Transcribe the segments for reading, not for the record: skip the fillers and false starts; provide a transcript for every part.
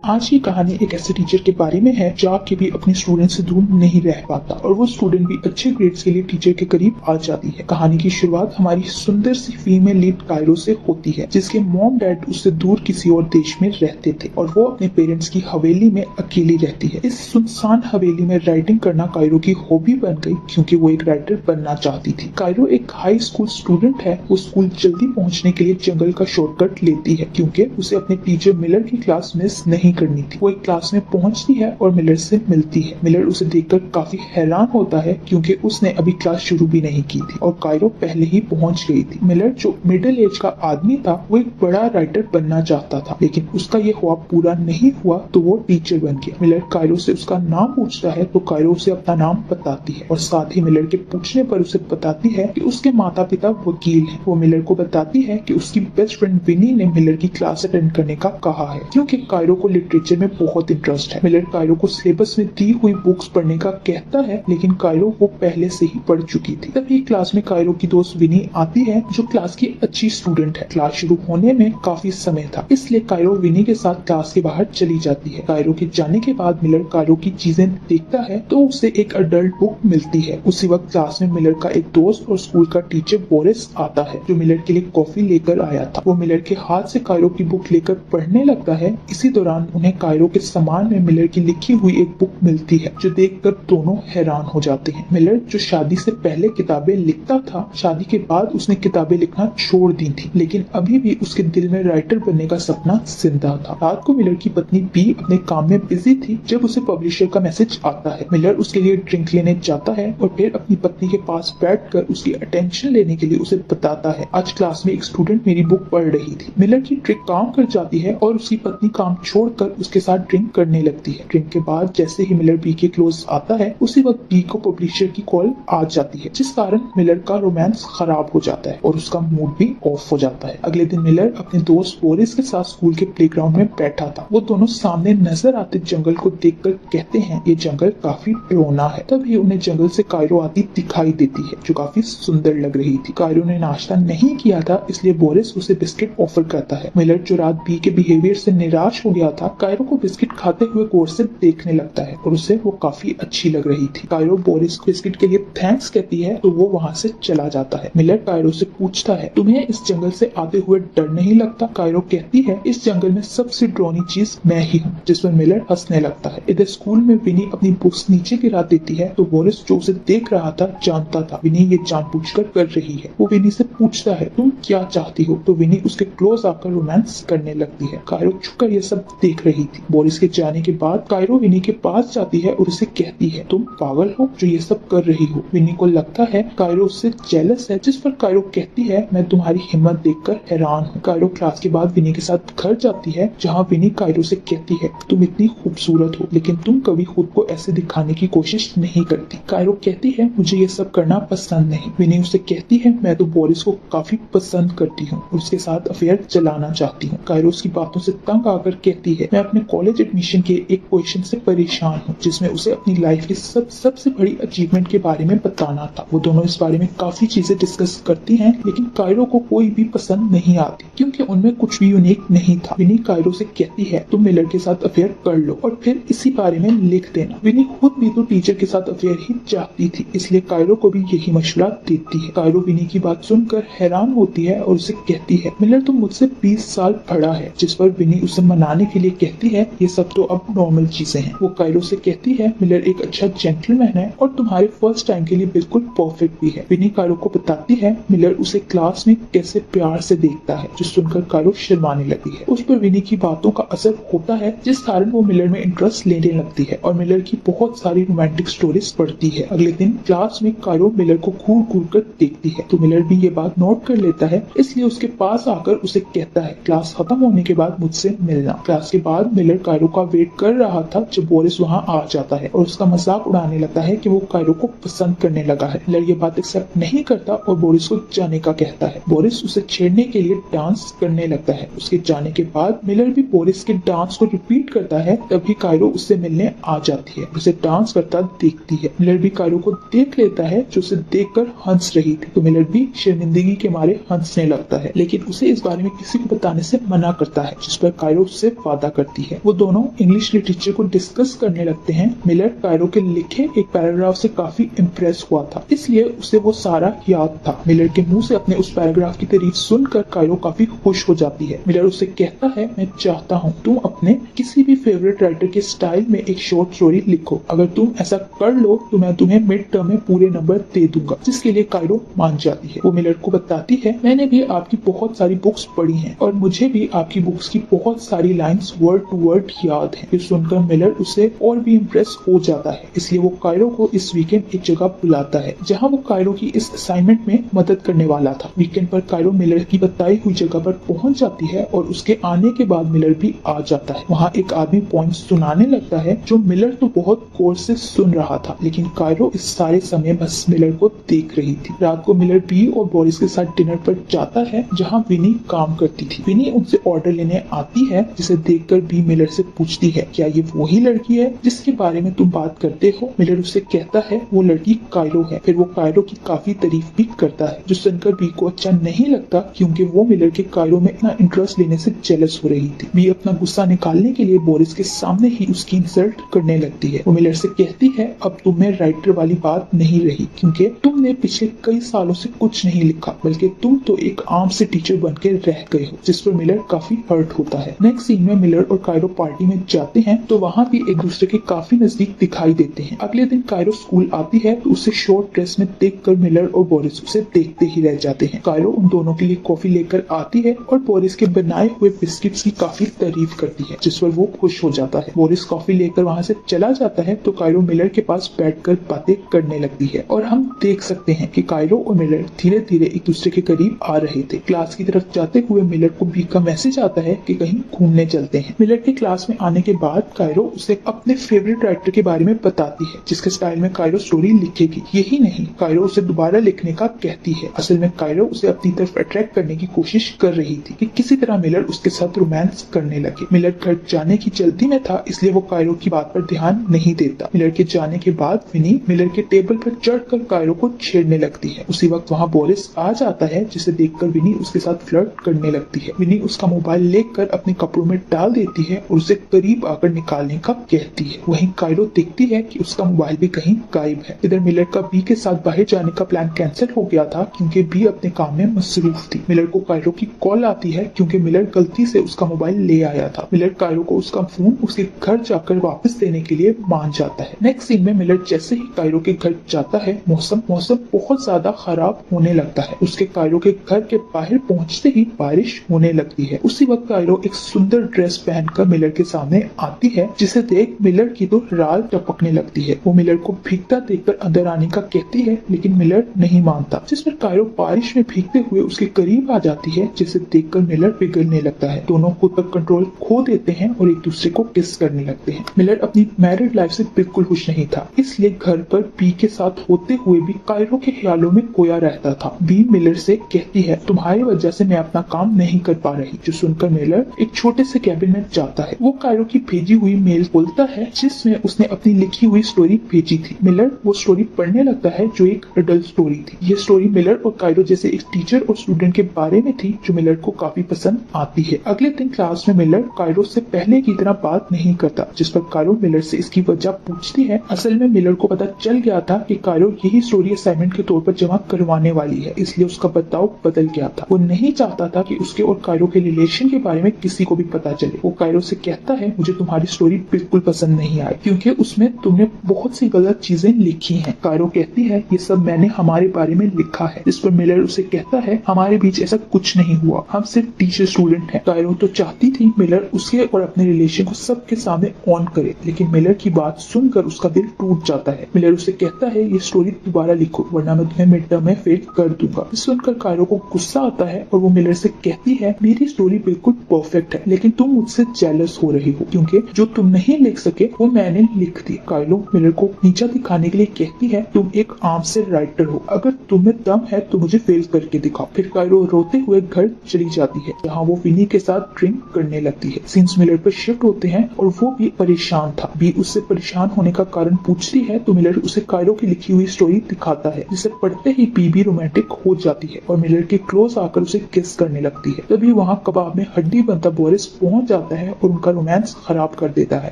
आज की कहानी एक ऐसे टीचर के बारे में है जो के भी अपने स्टूडेंट से दूर नहीं रह पाता और वो स्टूडेंट भी अच्छे ग्रेड्स के लिए टीचर के करीब आ जाती है। कहानी की शुरुआत हमारी सुंदर सी फीमेल लीड कायरो से होती है, जिसके मॉम डैड उससे दूर किसी और देश में रहते थे और वो अपने पेरेंट्स की हवेली में अकेली रहती है। इस सुनसान हवेली में राइटिंग करना कायरो की हॉबी बन गई क्योंकि वो एक राइटर बनना चाहती थी। कायरो एक हाई स्कूल स्टूडेंट है। वो स्कूल जल्दी पहुंचने के लिए जंगल का शॉर्टकट लेती है क्योंकि उसे अपने टीचर मिलर की क्लास मिस नहीं करनी थी। वो एक क्लास में पहुंचती है और मिलर से मिलती है। मिलर उसे देखकर काफी हैरान होता है क्योंकि उसने अभी क्लास शुरू भी नहीं की थी और कायरो पहले ही पहुंच गई थी। मिलर जो मिडिल एज का आदमी था वो एक बड़ा राइटर बनना चाहता था, लेकिन उसका ये ख्वाब पूरा नहीं हुआ तो वो टीचर बन गया। मिलर कायरो से उसका नाम पूछता है तो कायरो उसे अपना नाम बताती है और साथ ही मिलर के पूछने पर उसे बताती है कि उसके माता पिता वकील हैं। वो मिलर को बताती है कि उसकी बेस्ट फ्रेंड विनी ने मिलर की क्लास अटेंड करने का कहा है क्योंकि कायरो को लिटरेचर में बहुत इंटरेस्ट है। मिलर कायरो को सिलेबस में दी हुई बुक्स पढ़ने का कहता है, लेकिन कायरो वो पहले से ही पढ़ चुकी थी। तभी क्लास में कायरो की दोस्त विनी आती है जो क्लास की अच्छी स्टूडेंट है। क्लास शुरू होने में काफी समय था, इसलिए कायरो विनी के साथ क्लास के बाहर चली जाती है। कायरो के जाने के बाद मिलर कायरो की चीजें देखता है तो उसे एक अडल्ट बुक मिलती है। उसी वक्त क्लास में मिलर का एक दोस्त और स्कूल का टीचर बोरिस आता है जो मिलर के लिए कॉफी लेकर आया था। वो मिलर के हाथ से कायरो की बुक लेकर पढ़ने लगता है। इसी दौरान उन्हें कायरो के सामान में मिलर की लिखी हुई एक बुक मिलती है जो देखकर दोनों हैरान हो जाते हैं। मिलर जो शादी से पहले किताबें लिखता था, शादी के बाद उसने किताबें लिखना छोड़ दी थी, लेकिन अभी भी उसके दिल में राइटर बनने का सपना जिंदा था। रात को मिलर की पत्नी बी अपने काम में बिजी थी जब उसे पब्लिशर का मैसेज आता है। मिलर उसके लिए ड्रिंक लेने जाता है और फिर अपनी पत्नी के पास बैठकर उसकी अटेंशन लेने के लिए उसे बताता है, आज क्लास में एक स्टूडेंट मेरी बुक पढ़ रही थी। मिलर की ट्रिक काम कर जाती है और उसकी पत्नी काम छोड़कर उसके साथ ड्रिंक करने लगती है। ड्रिंक के बाद जैसे ही मिलर बी के क्लोज आता है उसी वक्त बी को पब्लिशर की कॉल आ जाती है, जिस कारण मिलर का रोमांस खराब हो जाता है और उसका मूड भी ऑफ हो जाता है। अगले दिन मिलर अपने दोस्त बोरिस के साथ स्कूल के प्लेग्राउंड में बैठा था। वो दोनों सामने नजर आते जंगल को देखकर कहते हैं, ये जंगल काफी डरावना है। तभी उन्हें जंगल से कायरो आती दिखाई देती है जो काफी सुंदर लग रही थी। कायरो ने नाश्ता नहीं किया था, इसलिए बोरिस उसे बिस्किट ऑफर करता है। मिलर जो रात बी के बिहेवियर से निराश हो गया था, कायरो को बिस्किट खाते हुए गौर से देखने लगता है और उसे वो काफी अच्छी लग रही थी। कायरो बोरिस को बिस्किट के लिए थैंक्स कहती है तो वो वहाँ से चला जाता है। मिलर कायरो से पूछता है, तुम्हें इस जंगल से आते हुए डर नहीं लगता? कायरो कहती है, इस जंगल में सबसे डरावनी चीज मैं ही हूँ, जिस पर मिलर हंसने लगता है। इधर स्कूल में विनी अपनी बुक्स नीचे गिरा देती है तो बोरिस जो उसे देख रहा था जानता था विनी ये जानबूझकर कर रही है। वो विनी से पूछता है, तुम क्या चाहती हो? तो विनी उसके क्लोज आकर रोमांस करने लगती है। कायरो छुपकर ये सब देख रही थी। बोरिस के जाने के बाद कायरो विनी के पास जाती है और उसे कहती है, तुम पागल हो जो ये सब कर रही हो। विनी को लगता है कायरो उससे जेलस है, जिस पर कायरो कहती है, मैं तुम्हारी हिम्मत देखकर हैरान हूँ। कायरो क्लास के बाद विनी के साथ घर जाती है जहाँ विनी कायरो से कहती है, तुम इतनी खूबसूरत हो लेकिन तुम कभी खुद को ऐसे दिखाने की कोशिश नहीं करती। कायरो कहती है, मुझे ये सब करना पसंद नहीं। विनी उसे कहती है, मैं तो बोरिस को काफी पसंद करती हूँ और उसके साथ अफेयर चलाना चाहती हूँ। कायरो उसकी बातों से तंग आकर कहती है, मैं अपने कॉलेज एडमिशन के एक क्वेश्चन से परेशान हूँ जिसमें उसे अपनी लाइफ की सबसे बड़ी अचीवमेंट के बारे में बताना था। वो दोनों इस बारे में काफी चीजें डिस्कस करती हैं, लेकिन कायरो को कोई भी पसंद नहीं आती क्योंकि उनमें कुछ भी यूनिक नहीं था। विनी कायरो से कहती है, तुम मिलर के साथ अफेयर कर लो और फिर इसी बारे में लिख देना। विनी खुद भी तो टीचर के साथ अफेयर ही चाहती थी, इसलिए कायरो को भी यही मशवरा देती है। कायरो विनी की बात सुनकर हैरान होती है और उसे कहती है, मिलर तुम मुझसे 20 साल बड़ा है, जिस पर विनी उसे मनाने के लिए कहती है, ये सब तो अब नॉर्मल चीजें हैं। वो कायरो से कहती है, मिलर एक अच्छा जेंटलमैन है और तुम्हारे फर्स्ट टाइम के लिए बिल्कुल परफेक्ट भी है। विनी कायरो को बताती है मिलर उसे क्लास में कैसे प्यार से देखता है, जो सुनकर कायरो शर्माने लगी है। उस पर विनी की बातों का असर होता है, जिस कारण वो मिलर में इंटरेस्ट लेने लगती है और मिलर की बहुत सारी रोमांटिक स्टोरीज पढ़ती है। अगले दिन क्लास में कायरो मिलर को घूर घूर कर देखती है तो मिलर भी ये बात नोट कर लेता है, इसलिए उसके पास आकर उसे कहता है, क्लास खत्म होने के बाद मुझसे मिलना। क्लास के बाद मिलर कायरो का वेट कर रहा था जब बोरिस वहाँ आ जाता है और उसका मजाक उड़ाने लगता है कि वो कायरो को पसंद करने लगा है। मिलर ये बात एक्सेप्ट नहीं करता और बोरिस को जाने का कहता है। बोरिस उसे छेड़ने के लिए डांस करने लगता है। उसके जाने के बाद मिलर भी बोरिस के डांस को रिपीट करता है। तभी कायरो उससे मिलने आ जाती है, उसे डांस करता देखती है। मिलर भी कायरो को देख लेता है जो उसे देखकर हंस रही थी, तो मिलर भी शर्मिंदगी के मारे हंसने लगता है, लेकिन उसे इस बारे में किसी को बताने से मना करता है, जिस पर कायरो उससे वादा अदा करती है। वो दोनों इंग्लिश लिटरेचर को डिस्कस करने लगते हैं। मिलर कायरो के लिखे एक पैराग्राफ से काफी इम्प्रेस हुआ था, इसलिए उसे वो सारा याद था। मिलर के मुंह से अपने उस पैराग्राफ की तारीफ सुनकर कायरो काफी खुश हो जाती है। मिलर उसे कहता है, मैं चाहता हूँ तुम अपने किसी भी फेवरेट राइटर के स्टाइल में एक शॉर्ट स्टोरी लिखो। अगर तुम ऐसा कर लो तो मैं तुम्हें मिड टर्म में पूरे नंबर दे दूंगा, जिसके लिए कायरो मान जाती है। वो मिलर को बताती है, मैंने भी आपकी बहुत सारी बुक्स पढ़ी हैं और मुझे भी आपकी बुक्स की बहुत सारी लाइंस वर्ड टू वर्ड याद हैं। ये सुनकर मिलर उसे और भी इम्प्रेस हो जाता है, इसलिए वो कायरो को इस वीकेंड एक जगह बुलाता है जहाँ वो कायरो की इस असाइनमेंट में मदद करने वाला था। वीकेंड पर कायरो मिलर की बताई हुई जगह पर पहुंच जाती है और उसके आने के बाद मिलर भी आ जाता है। वहाँ एक आदमी पॉइंट सुनाने लगता है जो मिलर तो बहुत गौर से सुन रहा था, लेकिन कायरो इस सारे समय बस मिलर को देख रही थी। रात को मिलर बी और बोरिस के साथ डिनर पर जाता है जहाँ विनी काम करती थी। विनी उनसे ऑर्डर लेने आती है, जिसे देखकर बी मिलर से पूछती है, क्या ये वही लड़की है जिसके बारे में तुम बात करते हो? मिलर उससे कहता है वो लड़की कायरो है। फिर वो कायरो की काफी तारीफ भी करता है, जो सुनकर बी को अच्छा नहीं लगता क्योंकि वो मिलर के कायरो में इतना इंटरेस्ट लेने से जेलस हो रही थी। बी अपना गुस्सा निकालने के लिए बोरिस के सामने ही उसकी इंसल्ट करने लगती है। वो मिलर से कहती है, अब तुम में राइटर वाली बात नहीं रही क्योंकि तुमने पिछले कई सालों से कुछ नहीं लिखा, बल्कि तुम तो एक आम से टीचर बन के रह गए हो। जिस पर मिलर काफी हर्ट होता है। नेक्स्ट सीन में मिलर और कायरो पार्टी में जाते हैं तो वहाँ भी एक दूसरे के काफी नजदीक दिखाई देते हैं। अगले दिन कायरो स्कूल आती है तो उसे शॉर्ट ड्रेस में देखकर मिलर और बोरिस उसे देखते ही रह जाते हैं। कायरो उन दोनों के लिए कॉफी लेकर आती है और बोरिस के बनाए हुए बिस्किट्स की काफी तारीफ करती है, जिस पर वो खुश हो जाता है। बोरिस कॉफी लेकर वहाँ से चला जाता है तो कायरो मिलर के पास बैठकर बातें करने लगती है और हम देख सकते हैं कि कायरो और मिलर धीरे धीरे एक दूसरे के करीब आ रहे थे। क्लास की तरफ जाते हुए मिलर को बी का मैसेज आता है कि कहीं घूमने चलते हैं। मिलर के क्लास में आने के बाद कायरो उसे अपने फेवरेट राइटर के बारे में बताती है, जिसके स्टाइल में कायरो स्टोरी लिखेगी। यही नहीं, कायरो उसे दोबारा लिखने का कहती है। असल में कायरो उसे अपनी तरफ अट्रैक्ट करने की कोशिश कर रही थी कि किसी तरह मिलर उसके साथ रोमांस करने लगे। मिलर घर जाने की जल्दी में था, इसलिए वो कायरो की बात पर ध्यान नहीं देता। मिलर के जाने के बाद विनी मिलर के टेबल पर चढ़कर कायरो को छेड़ने लगती है। उसी वक्त वहाँ बोरिस आ जाता है, जिसे देखकर विनी उसके साथ फ्लर्ट करने लगती है। विनी उसका मोबाइल लेकर अपने कपड़ों में डाल देती है और उसे करीब आकर निकालने का कहती है। वहीं कायरो देखती है कि उसका मोबाइल भी कहीं गायब है। इधर मिलर का बी के साथ बाहर जाने का प्लान कैंसिल हो गया था क्योंकि बी अपने काम में मसरूफ थी। मिलर को कायरो की कॉल आती है क्योंकि मिलर गलती से उसका मोबाइल ले आया था। मिलर कायरो को उसका फोन उसके घर जाकर वापस देने के लिए मान जाता है। नेक्स्ट सीन में मिलर जैसे ही कायरो के घर जाता है, मौसम बहुत ज्यादा खराब होने लगता है। उसके कायरो के घर के बाहर पहुंचते ही बारिश होने लगती है। उसी वक्त कायरो एक सुंदर ड्रेस पहनकर मिलर के सामने आती है, जिसे देख मिलर की तो राल टपकने लगती है। वो मिलर को भीगता देखकर अंदर आने का कहती है, लेकिन मिलर नहीं मानता, जिस पर कायरो बारिश में भीगते हुए उसके करीब आ जाती है, जिसे देखकर मिलर पिघलने लगता है। दोनों खुद पर कंट्रोल खो देते हैं और एक दूसरे को किस करने लगते हैं। मिलर अपनी मैरिड लाइफ से बिल्कुल खुश नहीं था, इसलिए घर पर बी के साथ होते हुए भी कायरो के ख्यालों में खोया रहता था। बी मिलर से कहती है, तुम्हारी वजह से मैं अपना काम नहीं कर पा रही, जो सुनकर मिलर एक छोटे से कैबिन में जाता है। वो कायरो की भेजी हुई मेल खोलता है, जिसमें उसने अपनी लिखी हुई स्टोरी भेजी थी। मिलर वो स्टोरी पढ़ने लगता है, जो एक अडल्ट स्टोरी थी। ये स्टोरी मिलर और कायरो जैसे एक टीचर और स्टूडेंट के बारे में थी, जो मिलर को काफी पसंद आती है। अगले दिन क्लास में मिलर कायरो से पहले की तरह बात नहीं करता, जिस पर कायरो मिलर से इसकी वजह पूछती है। असल में मिलर को पता चल गया था कि कायरो यही स्टोरी असाइनमेंट के तौर पर जमा करवाने वाली है, इसलिए उसका बर्ताव बदल गया था। वो नहीं चाहता था कि उसके और कायरो के रिलेशन के बारे में किसी को भी पता चले। वो कायरो से कहता है, मुझे तुम्हारी स्टोरी बिल्कुल पसंद नहीं आई क्योंकि उसमें तुमने बहुत सी गलत चीजें लिखी हैं। कायरो कहती है, ये सब मैंने हमारे बारे में लिखा है, जिस पर मिलर उसे कहता है, हमारे बीच ऐसा कुछ नहीं हुआ, हम सिर्फ टीचर स्टूडेंट हैं। कायरो तो चाहती थी मिलर उसके और अपने रिलेशन को सबके सामने ऑन करे, लेकिन मिलर की बात सुनकर उसका दिल टूट जाता है। मिलर उसे कहता है, ये स्टोरी दोबारा लिखो वरना मैं तुम्हें मिड टर्म में फेल कर दूंगा। सुनकर कायरो को गुस्सा आता है और वो मिलर से कहती है, मेरी स्टोरी बिल्कुल परफेक्ट है, लेकिन तुम मुझसे जेलस हो रही हो क्योंकि जो तुम नहीं लिख सके वो मैंने लिख दी। कायरो मिलर को नीचा दिखाने के लिए कहती है, तुम एक आम से राइटर हो, अगर तुम्हें दम है तो मुझे फेल करके दिखाओ। फिर कायरो रोते हुए घर चली जाती है, जहाँ वो विनी के साथ ड्रिंक करने लगती है। सीन्स मिलर पर शिफ्ट होते हैं और वो भी परेशान था। बी उससे परेशान होने का कारण पूछती है तो मिलर उसे कायरो की लिखी हुई स्टोरी दिखाता है, जिसे पढ़ते ही बी भी रोमांटिक हो जाती है और मिलर के क्लोज आकर उसे किस करने लगती है। तभी वहाँ कबाब में हड्डी बनता बोरिस पहुंच जाता है और उनका रोमांस खराब कर देता है,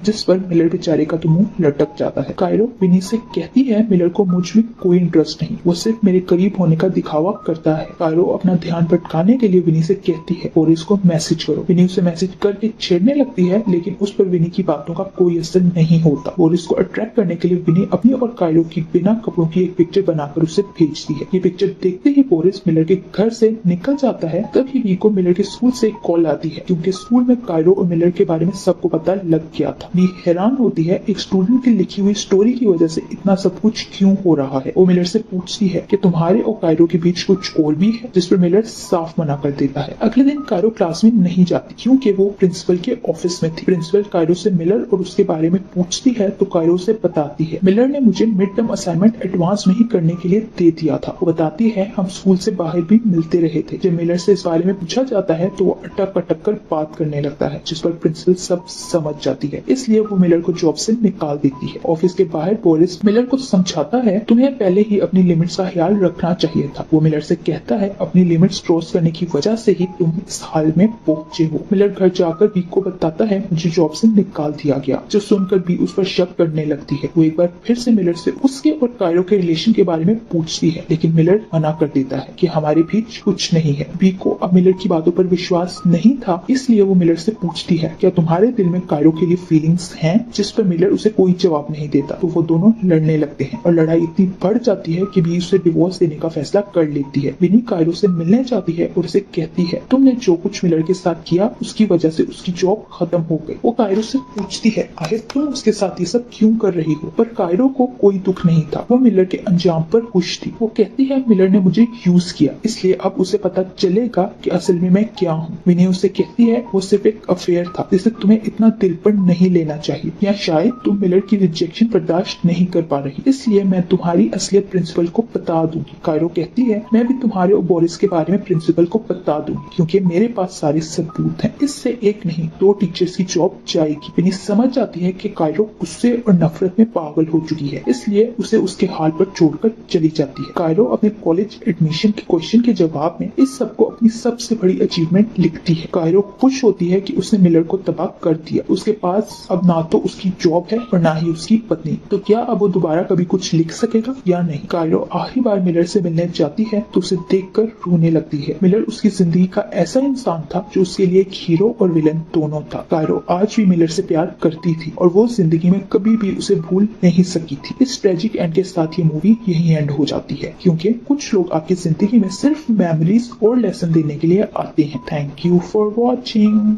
जिस पर मिलर बेचारे का तो मुंह लटक जाता है। कायरो विनी से कहती है मिलर को मुझ में कोई इंटरेस्ट नहीं, वो सिर्फ मेरे करीब होने का दिखावा करता है। कायरो अपना ध्यान भटकाने के लिए विनी से कहती है बोरिस को मैसेज करो। विनी उसे मैसेज करके छेड़ने लगती है, लेकिन उस पर विनी की बातों का कोई असर नहीं होता। बोरिस को अट्रैक्ट करने के लिए विनी अपनी और कायरो की बिना कपड़ों की एक पिक्चर बनाकर उसे भेजती है। ये पिक्चर देखते ही बोरिस मिलर के घर से निकल जाता है। तभी वी को मिलर के स्कूल से एक कॉल आती है, क्योंकि स्कूल में कायरो और मिलर के बारे में सबको पता लग गया था। वी हैरान होती है एक स्टूडेंट की लिखी हुई स्टोरी की वजह से इतना सब कुछ क्यों हो रहा है। वो मिलर से पूछती है कि तुम्हारे और कायरो के बीच कुछ और भी है, जिस पर मिलर साफ मना कर देता है। अगले दिन कायरो क्लास में नहीं जाती, क्योंकि वो प्रिंसिपल के ऑफिस में थी। प्रिंसिपल कायरो से मिलर और उसके बारे में पूछती है तो कायरो उसे बताती है मिलर ने मुझे मिड टर्म असाइनमेंट एडवांस में ही करने के लिए दे दिया था। वो बताती है हम स्कूल से बाहर भी मिलते रहे थे। जब मिलर से इस बारे में पूछा जाता है तो वो अटक अटक कर बात करने लगता है, जिस पर प्रिंसिपल सब समझ जाती है, इसलिए वो मिलर को जॉब से निकाल देती है। ऑफिस के बाहर बोरिस मिलर को समझाता है तुम्हें पहले ही अपनी लिमिट्स का ख्याल रखना चाहिए था। वो मिलर से कहता है अपनी लिमिट्स क्रॉस करने की वजह से ही तुम इस हाल में पहुंचे हो। मिलर घर जाकर बी को बताता है मुझे जॉब से निकाल दिया गया, जो सुनकर बी उस पर शक करने लगती है। वो एक बार फिर से मिलर से उसके और कायरो के रिलेशन के बारे में पूछती है, लेकिन मिलर मना कर देता है कि हमारे बीच कुछ नहीं है। बी को अब मिलर की बातों पर विश्वास नहीं था, इसलिए वो मिलर से पूछती है क्या तुम्हारे दिल में कायरो के लिए फीलिंग्स हैं, जिस पर मिलर उसे कोई जवाब नहीं देता। तो वो दोनों लड़ने लगते हैं और लड़ाई इतनी बढ़ जाती है कि बी उसे डिवोर्स देने का फैसला कर लेती है। विनी कायरो से मिलने जाती है और उसे कहती है तुमने जो कुछ मिलर के साथ किया उसकी वजह से उसकी जॉब खत्म हो गई। वो कायरो से पूछती है आखिर तुम उसके साथ ये सब क्यों कर रही हो, पर कायरो को कोई दुख नहीं था, वो मिलर के अंजाम पर खुश थी। वो कहती है मिलर ने मुझे यूज किया, इसलिए अब उसे पता चलेगा कि असल में मैं क्या हूँ। विनी उसे कहती है वो सिर्फ एक अफेयर था, जिसे तुम्हें इतना दिल पर नहीं लेना चाहिए, या शायद तुम मिलर की रिजेक्शन बर्दाश्त नहीं कर पा रही, इसलिए मैं तुम्हारी असलियत प्रिंसिपल को बता दूंगी। कायरो कहती है मैं भी तुम्हारे और बोरिस के बारे में प्रिंसिपल को बता दूंगी, क्योंकि मेरे पास सारे सबूत हैं। इससे एक नहीं 2 टीचर्स की जॉब जाएगी। विनी समझ जाती है कि कायरो गुस्से और नफरत में पागल हो चुकी है, इसलिए उसे उसके हाल पर छोड़कर चली जाती है। कायरो अपने कॉलेज एडमिशन के क्वेश्चन के जवाब में इस सबको अपनी सबसे बड़ी अचीवमेंट लिखती है। कायरो खुश होती है कि उसने मिलर को तबाह कर दिया। उसके पास अब ना तो उसकी जॉब है और ना ही उसकी पत्नी, तो क्या अब वो दोबारा कभी कुछ लिख सकेगा या नहीं। कायरो आखिरी बार मिलर से मिलने जाती है तो उसे देखकर रोने लगती है। मिलर उसकी जिंदगी का ऐसा इंसान था जो उसके लिए एक हीरो और विलन दोनों था। कायरो आज भी मिलर से प्यार करती थी और वो जिंदगी में कभी भी उसे भूल नहीं सकी थी। इस ट्रेजिक एंड के साथ ये मूवी यही एंड हो जाती है, क्योंकि कुछ लोग आपकी जिंदगी में सिर्फ मेमोरीज और लेसन देने के लिए आते हैं। Thank you for watching.